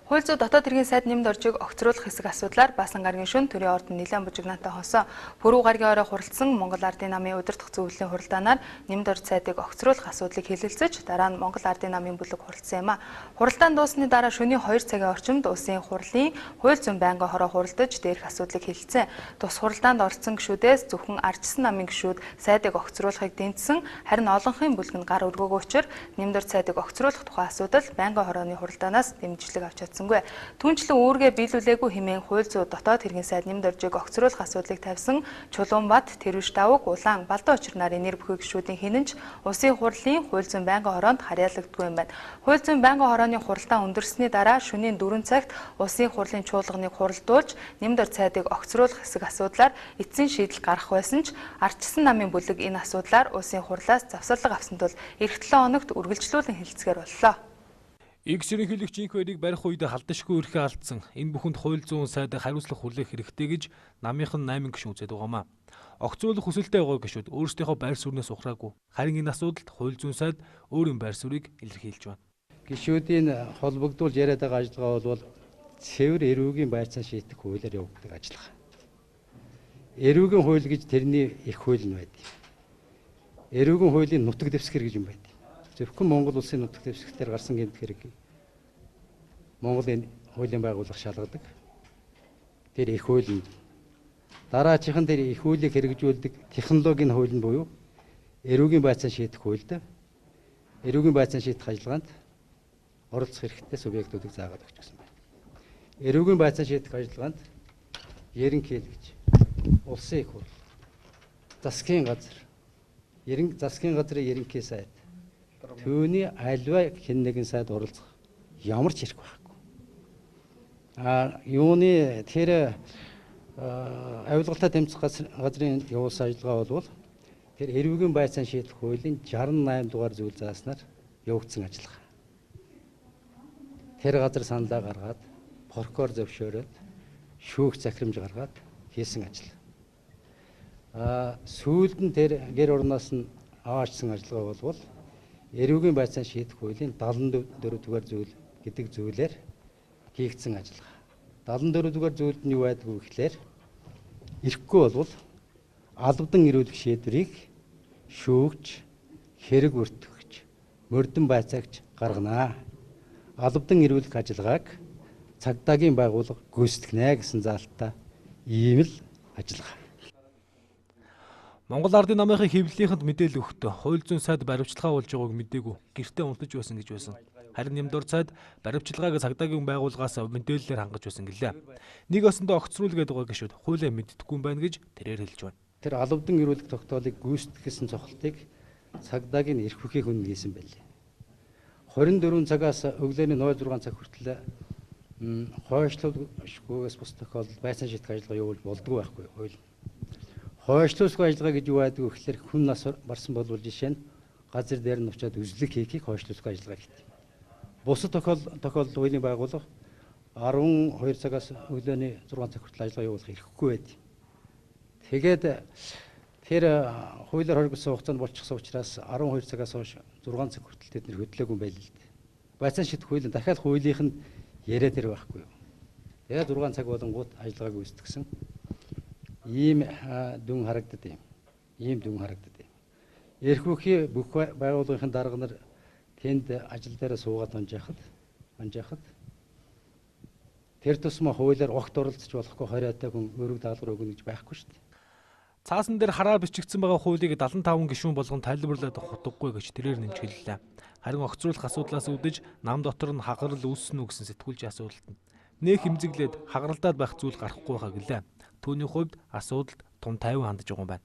Хууль зүйн дотоод хэргийн сайд нэмд оржийг огцруулах хэсэг асуудлаар Баасан гарагийн шөнө төрийн ордон нэлээд бужигнаатай хосоо Пүрэв гарагийн орой хуралдсан Монгол Ардын намын удирдах зөвлөлийн хуралдаанаар нэмд орж сайдыг огцруулах асуудлыг хэлэлцэж дараа нь Монгол Ардын намын бүлэг хуралдсан юм а. Хуралдаан дуусны дараа шөнийн 2 цагийн орчимд улсын хурлын хууль зүйн байнгын хороо хуралдаж дээрх асуудлыг хэлэлцэн. Тус хуралдаанд оролцсон гишүүдээс зөвхөн ардчсан намын гишүүд сайдыг огцруулахыг дэмжсэн, харин олонхын бүлэг нь гар өргөөгүй учраас нэмд орж сайдыг огцруулах тухай асуудал байнгын хорооны хуралдаанаас дэмжлэг авч Түүнчлэн үүргээ биелүүлээгүй хэмээн хууль зүйн дотоод хэргийн сайд нэмд оржийг огцруулах асуудлыг тавьсан Чулуунбат, Тэрвэш Давг, Улаан, Балдан учир нарын нэр бүхий гишүүдийн хинэнч улсын хурлын хууль зүйн байнгын хороонд харьяалагддаггүй юм байна. Хууль зүйн байнгын хорооны хуралдаан өндөрлсөний дараа шөнийн 4 цагт улсын хурлын чуулганыг хуралдуулж нэмд орж сайдыг огцруулах хэсэг асуудлаар эцсийн шийдэл гарах байсан ч ардчсан намын бүлэг энэ асуудлаар улсын хурлаас завсарлага авсан тул эх 7 хоногт үргэлжлүүлэн хэлэлцгээр боллоо. Игс ерөнхийлөгч инх байрыг барих үед халдашгүй өрхөө алдсан. Энэ бүхэнд хууль зүйн сайд хариуцлага хүлээх хэрэгтэй гэж намынх нь 8 гишүүн үзээд байгаамаа. Огцруулах хүсэлтэй байгаа гишүүд өөрсдийнхөө байр суурьнаас ухраагүй. Харин энэ асуудалд хууль зүйн сайд өөрийн байр суурийг илэрхийлж байна. Гишүүдийн холбогдуулж яриад байгаа ажиллагаа бол цэвэр эрүүгийн байцаан шийдэх хуулиар явагддаг ажиллагаа. Эрүүгийн хууль гэж тэрний их хууль нь байдаг. Эрүүгийн хуулийн нутаг дэвсгэр гэж юм байдаг. Зөвхөн Монгол улсын нутаг дэвсгэрээр гарсан гэмт хэрэг Монголын хуулийн байгууллага шалгадаг. Тэр их хууль нь дараачихан тэр их хуулийг хэрэгжүүлдэг технологийн хууль нь буюу эрүүгийн байцаан шийдэх хуульд эрүүгийн байцаан шийдэх ажиллагаанд оролцох хэрэгтэй субъектуудыг заагаад өгч гисэн байна. Эрүүгийн байцаан шийдэх ажиллагаанд ерөнхийлөгч гэж улсын их хурл, засгийн газар, засгийн газрын ерөнхий сайд түүний альва хэн нэгэн сайд оролцох ямар ч хэрэг байхгүй. Юуны тэр авилгалтай тэмцэх газрын явуулсан ажиллагаа бол тэр эрүүгийн байцаан шийдэх хуулийн 68 дугаар зүйл зааснаар явагдсан ажиллагаа. Тэр газар саналаа гаргаад, прокурор зөвшөөрөөд, шүүх захирамж гаргаад хийсэн ажиллагаа. Сүүлд нь тэр гэр орноос нь аваачсан ажиллагаа бол эрүүгийн байцаан шийдэх хуулийн 74 дугаар зүйл гэдэг зүйлээр хийгдсэн ажиллагаа. 74 дугаар зүйлд нь юу байдг вэ гэхээр ирэхгүй бол албадан эрүүлэх шийдвэрийг шүүгч, хэрэг өртгөгч, мөрдөн байцаагч гарганаа. Албадан эрүүлэх ажиллагааг цагдаагийн байгууллага гүйцэтгэнэ гэсэн заалттай ийм л ажиллагаа. Монгол Ардын намынхын хэвлэлийнхэнд мэдээлэл өгөхдөө хууль зүйн сайд баривчилгаа болж байгааг мэдээгүй гэртээ унтаж байсан гэж байсан. Харин нэмд орж сайд баривчилгааг цагдаагийн байгууллагаас мэдээллээр хангаж байсан гэлээ. Нэг осондоо огцруулгээд байгаа гишүүд хуулиа мэддэггүй юм байна гэж тэрээр хэлж байна. Тэр албадан эрүүлэх тогтоолыг гүйцэтгэсэн цогцолтыг цагдаагийн эрх бүхий хүн хийсэн байлээ. 24 цагаас өглөөний 06 цаг хүртэл хойшлуулгүйгээс бус тохиолдолд байцаан шийдэх ажиллагаа явуулж болдгоо байхгүй хууль. Хойшлуулсгүй ажиллагаа гэж юу байдаг вэ гэхээр хүн нас барсан бол жишээ нь газар дээр нь очиод үзлэг хийхийг хойшлуулсгүй ажиллагаа гэдэг. Бусад тохиолдолд хуулийн байгууллага 12 цагаас өглөөний 6 цаг хүртэл ажиллагаа явуулах эрхгүй байд. Тэгээд тэр хуулиар хоригдсон хугацаанд болчихсон учраас 12 цагаас хойш 6 цаг хүртэл тэд нэр хөдлөөгүй юм байл л дээ. Байцаан шийдэх хууль дахиад хуулийнх нь яриад тэр байхгүй юу. Тэгээд 6 цаг болонгууд ажиллагааг үүсгэсэн. Ийм дүн харагддаг юм. Ийм дүн харагддаг юм. Эрх бүхий бүх байгууллагын дарга нар тэнд ажил дээр суугаад анжаахад тэр тусмаа хуулиар огт оролцож болохгүй 20-тай хүн өрөг даалгавар өгнө гэж байхгүй шүү дээ. Цаасан дээр хараар бичигдсэн байгаа хуулийг 75 гишүүн болгон тайлбарлаад хутгагүй гэж тэрээр нэмж хэллээ. Харин огцруулах асуудлаас үүдэж нам дотор нь хагарал үүссэн үү гэсэн сэтгүүлчийн асуултанд нэг хэмзэглээд хагаралдаад байх зүйл гарахгүй байхаа гэлээ. Түүний хувьд асуудалд тун тайван хандж байгаа юм байна.